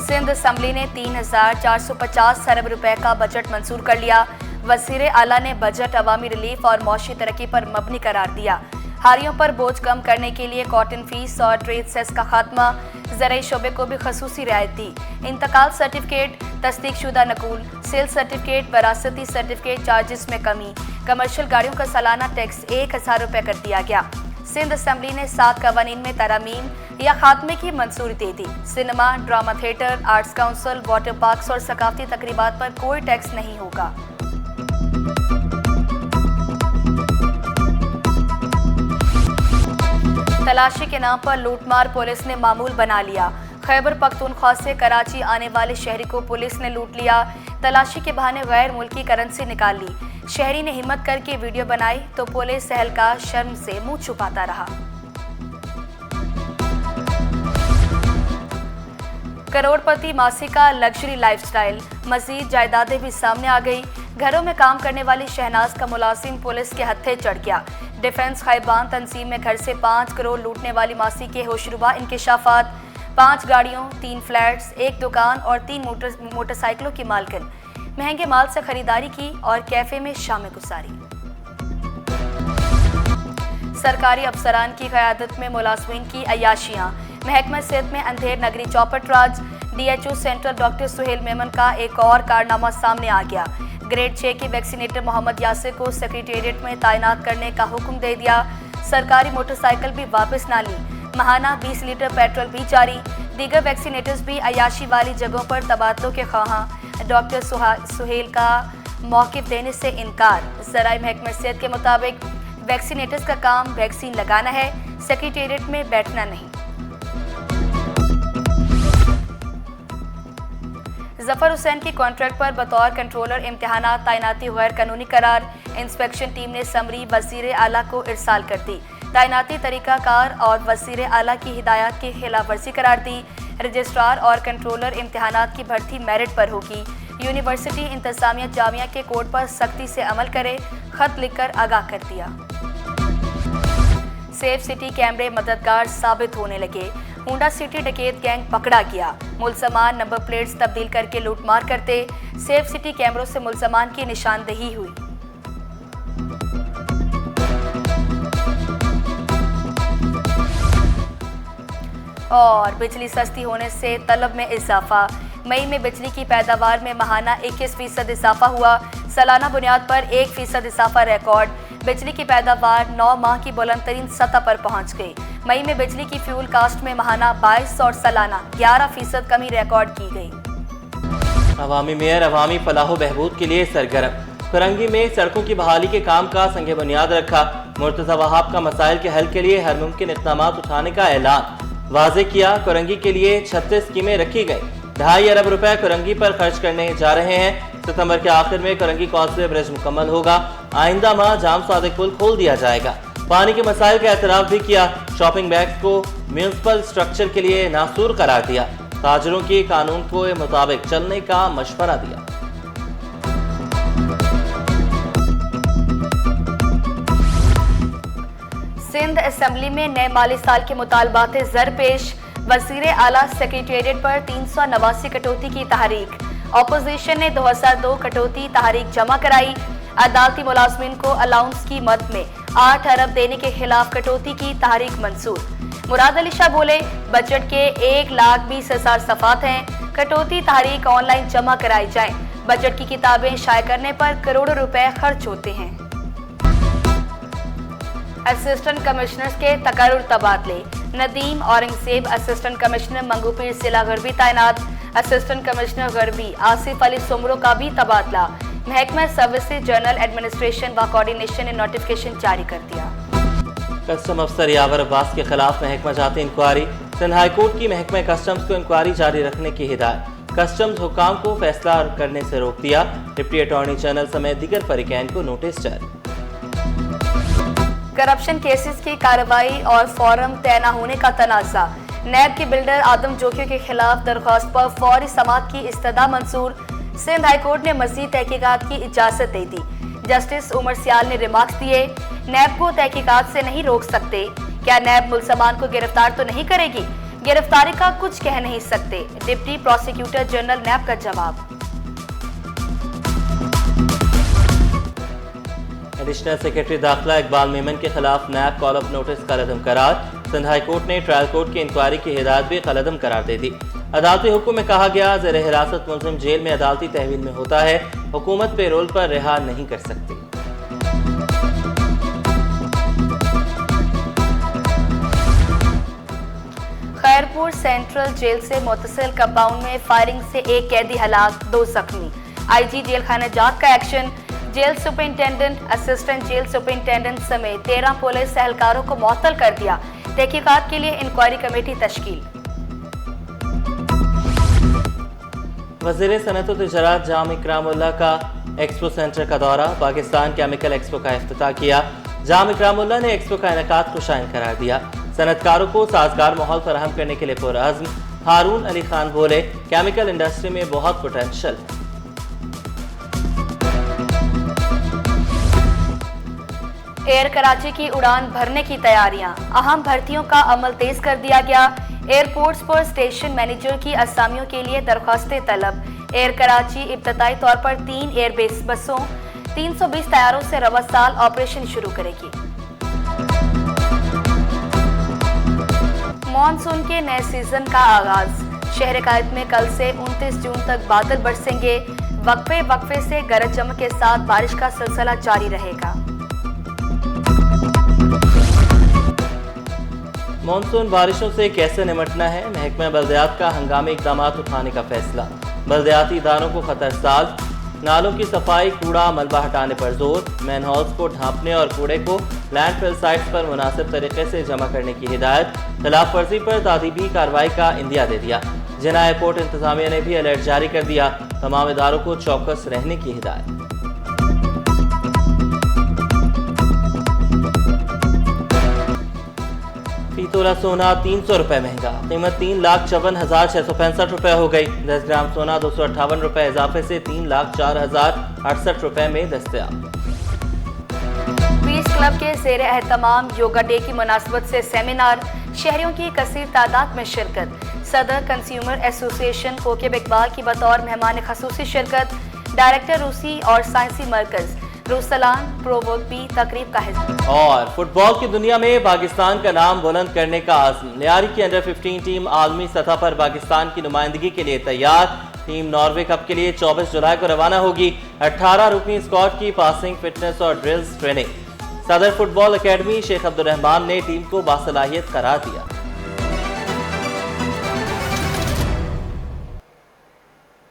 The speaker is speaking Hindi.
सिंध असम्बली ने 3,450 अरब रुपए का बजट मंजूर कर लिया। वज़ीर आला ने बजट अवामी रिलीफ और मौशी तरक्की पर मबनी करार दिया। हारियों पर बोझ कम करने के लिए कॉटन फीस और ट्रेड सेस का खात्मा, ज़राई शोबे को भी खसूसी रियायत दी। इंतकाल सर्टिफिकेट, तस्दीकशुदा नकूल, सेल सर्टिफिकेट, वरासती सर्टिफिकेट चार्जेस में कमी, कमर्शियल गाड़ियों का सालाना टैक्स 1,000 रुपये कर दिया गया। सिंध असम्बली ने 7 कवानीन में तरामीम या खात्मे की मंजूरी दे दी। Cinema, drama theatre, arts council, water parks और सकाफती तकरीबात पर कोई टैक्स नहीं होगा। तलाशी के नाम पर लूटमार पुलिस ने मामूल बना लिया। खैबर पख्तूनख्वा से कराची आने वाले शहरी को पुलिस ने लूट लिया। तलाशी के बहाने गैर मुल्की करेंसी निकाल ली। शहरी ने हिम्मत करके वीडियो बनाई तो पुलिस एहलकार शर्म से मुंह छुपाता रहा। करोड़पति मासी का लग्जरी लाइफस्टाइल, मजीद जायदादें भी सामने आ गई। घरों में काम करने वाली शहनाज का मुलाजिम पुलिस के हत्थे चढ़ गया। डिफेंस खैबान तंजीम में घर से 5 करोड़ लूटने वाली मासी के होशरुबा इंकशाफात, 5 गाड़ियों, 3 फ्लैट्स, 1 दुकान और 3 मोटरसाइकिलों की मालकिन। महंगे माल से खरीदारी की और कैफे में शामें गुजारी। सरकारी अफसरान की क़यादत में मुलाजमीन की अयाशियाँ। महकमा सेहत में अंधेर नगरी चौपट राज। DHO central doctor Suhel Memon का एक और कारनामा सामने आ गया। ग्रेड 6 के वैक्सीनेटर मोहम्मद यासिर को सेक्रेटेरिएट में तैनात करने का हुक्म दे दिया। सरकारी मोटरसाइकिल भी वापस ना ली। महाना 20 लीटर पेट्रोल भी जारी। दीगर वैक्सीनेटर्स भी अयाशी वाली जगहों पर तबादलों के ख्वाहां। डॉक्टर सुहेल का मौक़िफ़ देने से इनकार। ज़राए महकमा सेहत के मुताबिक वैक्सीनेटर्स का काम वैक्सीन लगाना है, सेक्रेटेरिएट में बैठना नहीं। जफर हुसैन की कॉन्ट्रैक्ट पर बतौर कंट्रोलर इम्तिहानात तैनाती गैर कानूनी करार। इंस्पेक्शन टीम ने समरी वज़ीर आला को इरसाल कर दी। तैनाती तरीक़ाकार और वज़ीर आला की हिदायत की खिलाफ वर्जी करार दी। रजिस्ट्रार और कंट्रोलर इम्तिहानात की भर्ती मेरिट पर होगी। यूनिवर्सिटी इंतज़ामिया जामिया के कोड पर सख्ती से अमल करे, खत लिखकर आगाह कर दिया। सेफ सिटी कैमरे मददगार साबित होने लगे। हुंडा सिटी डकैत गैंग पकड़ा गया। मुलजमान नंबर प्लेट्स तब्दील करके लूटमार करते। सेफ सिटी कैमरों से मुलजमान की निशानदेही हुई। और बिजली सस्ती होने से तलब में इजाफा। मई में बिजली की पैदावार में माहाना 21% इजाफा हुआ। सालाना बुनियाद पर 1% इजाफा रिकॉर्ड। बिजली की पैदावार 9 माह की बुलंद तरीन सतह पर पहुंच गई। मई में बिजली की फ्यूल कास्ट में माहाना 22 और सालाना 11% कमी रिकॉर्ड की गई। अवामी मेयर अवामी फलाह बहबूद के लिए सरगर्म। करंगी में सड़कों की बहाली के काम का संग बुनियाद रखा। मुर्तज़ा वहाब का मसाइल के हल के लिए हर मुमकिन इक़दाम उठाने का ऐलान वाज़े किया। करंगी के लिए 36 स्कीमें रखी गई। 2.5 अरब रुपए करंगी पर खर्च करने जा रहे हैं। सितंबर के आखिर में करंगी कॉजवे ब्रिज मुकम्मल होगा। आइंदा माह जाम सादिक पुल खोल दिया जाएगा। पानी के मसाइल का एतराफ़ भी किया। शॉपिंग बैग्स को म्यूनसिपल स्ट्रक्चर के लिए नासूर करार दिया। ताजरों की कानून के मुताबिक चलने का मशवरा दिया। सिंध असम्बली में नए माली साल के मुतालबात ज़र पेश। वज़ीर आला सेक्रेटेरिएट पर 389 कटौती की तहरीक। अपोजिशन ने 2002 कटौती तहरीक जमा कराई। अदालती मुलाजमीन को अलाउंस की मद में 8 अरब देने के खिलाफ कटौती की तहरीक मंसूर। मुराद अली शाह बोले, बजट के 1,20,000 सफ़ात हैं। कटौती तहरीक ऑनलाइन जमा कराई जाए। बजट की किताबें शाये करने पर करोड़ों रुपए खर्च होते हैं। असिस्टेंट कमिश्नर्स के तकर्रुर तबादले। नदीम औरंगजेब असिस्टेंट कमिश्नर मंगूपीर जिला गरबी तैनात। असिस्टेंट कमिश्नर गरबी आसिफ अली सुमरो का भी तबादला। महकमा सर्विसेज जनरल एडमिनिस्ट्रेशन व कोऑर्डिनेशन ने नोटिफिकेशन जारी कर दिया। कस्टम अफसर यावर अब्बास के खिलाफ महकमा जाती इंक्वायरी। सिंध हाई कोर्ट की महकमा कस्टम्स को इंक्वायरी जारी रखने की हिदायत। कस्टम्स हुकाम को फैसला करने से रोक दिया। डिप्टी अटॉर्नी जनरल समेत दीगर फरीकैन को नोटिस जारी। करप्शन केसेस की कार्रवाई और फॉरम तय न होने का तनाज़ा। नैब के बिल्डर आदम जोकियों के खिलाफ दरख्वास्त पर फौरी समाअत की इस्तदा मंसूर। सिंध हाई कोर्ट ने मज़ीद तहकीकात की इजाज़त दे दी। जस्टिस उमर सियाल ने रिमार्क्स दिए, नैब को तहकीकात से नहीं रोक सकते। क्या नैब मुल्ज़मान को गिरफ्तार तो नहीं करेगी? गिरफ्तारी का कुछ कह नहीं सकते, डिप्टी प्रोसिक्यूटर जनरल नैब का जवाब। एडिशनल सेक्रेटरी दाखिला इकबाल मेमन के खिलाफ नैब कॉल ऑफ नोटिस कलअदम करार। सिंध हाई कोर्ट ने ट्रायल कोर्ट की इंक्वायरी की हिदायत भी कलअदम करार दे दी। अदालती हुक्म में कहा गया, ज़ेर हिरासत मुलजिम जेल में अदालती तहवील में होता है, हुकूमत पेरोल पर रिहा नहीं कर सकती। खैरपुर सेंट्रल जेल से मुतसिल कंपाउंड में फायरिंग से एक कैदी हलाक, 2 जख्मी। आईजी जेल खाना जात का action. Jail superintendent, assistant jail superintendent समेत 13 पुलिस एहलकारों को मुअत्तल कर दिया। तहकीकात के लिए इंक्वायरी कमेटी तश्कील। वज़ीर सनअत व तिजारत जाम इकरामुल्लाह का एक्सपो सेंटर का दौरा। पाकिस्तान केमिकल एक्सपो का इफ्तिताह किया। जाम इकरामुल्लाह ने एक्सपो का इनेकाद खुशाइन करार दिया। सनअतकारों को साजगार माहौल फराहम करने के लिए पुरअज़्म। हारून अली खान बोले, केमिकल इंडस्ट्री में बहुत पोटेंशियल है। एयर कराची की उड़ान भरने की तैयारियां, अहम भर्तियों का अमल तेज कर दिया गया। एयरपोर्ट्स पर स्टेशन मैनेजर की असामियों के लिए दरख्वास्तें तलब। एयर कराची इब्तदाई तौर पर 3 एयरबेस बसों 320 तैयारों से रवा साल ऑपरेशन शुरू करेगी। मॉनसून के नए सीजन का आगाज। शहर कायद में कल से 29 जून तक बादल बरसेंगे। वक्फे वक्फे से गरज चमक के साथ बारिश का सिलसिला जारी रहेगा। मानसून बारिशों से कैसे निपटना है, महकमा बल्दियात का हंगामी इकदाम उठाने का फैसला। बल्दियाती इदारों को खतरसाज, नालों की सफाई, कूड़ा मलबा हटाने पर जोर। मैन हाउस को ढांपने और कूड़े को लैंडफिल साइट्स पर मुनासिब तरीके से जमा करने की हिदायत। खिलाफ वर्जी पर तादीबी कार्रवाई का इंदिया दे दिया। जिना एयरपोर्ट इंतजामिया ने भी अलर्ट जारी कर दिया। तमाम इदारों को चौकस रहने की हिदायत। तोला सोना 300 रुपए महंगा, कीमत 3,54,665 रुपए हो गई। 10 ग्राम सोना 258 रुपए इजाफे से 3,04,068 रुपए में दस्तयाब। पीस क्लब के ज़ेर एहतमाम योगा डे की मुनासबत से सेमिनार, शहरियों की कसीर तादाद में शिरकत। सदर कंज्यूमर एसोसिएशन कोकेब इकबाल की बतौर मेहमान खसूसी शिरकत। डायरेक्टर रूसी और साइंसी मरकज रुसलान प्रोवोक भी तकरीब का हिस्सा। और फुटबॉल की दुनिया में पाकिस्तान का नाम बुलंद करने का आज़म। लियारी की अंडर 15 टीम आलमी सतह पर पाकिस्तान की नुमाइंदगी के लिए तैयार। टीम नॉर्वे कप के लिए 24 जुलाई को रवाना होगी। 18 रुकनी स्क्वाड की पासिंग, फिटनेस और ड्रिल्स ट्रेनिंग। सदर फुटबॉल एकेडमी शेख अब्दुल रहमान ने टीम को बासलाहियत करार दिया।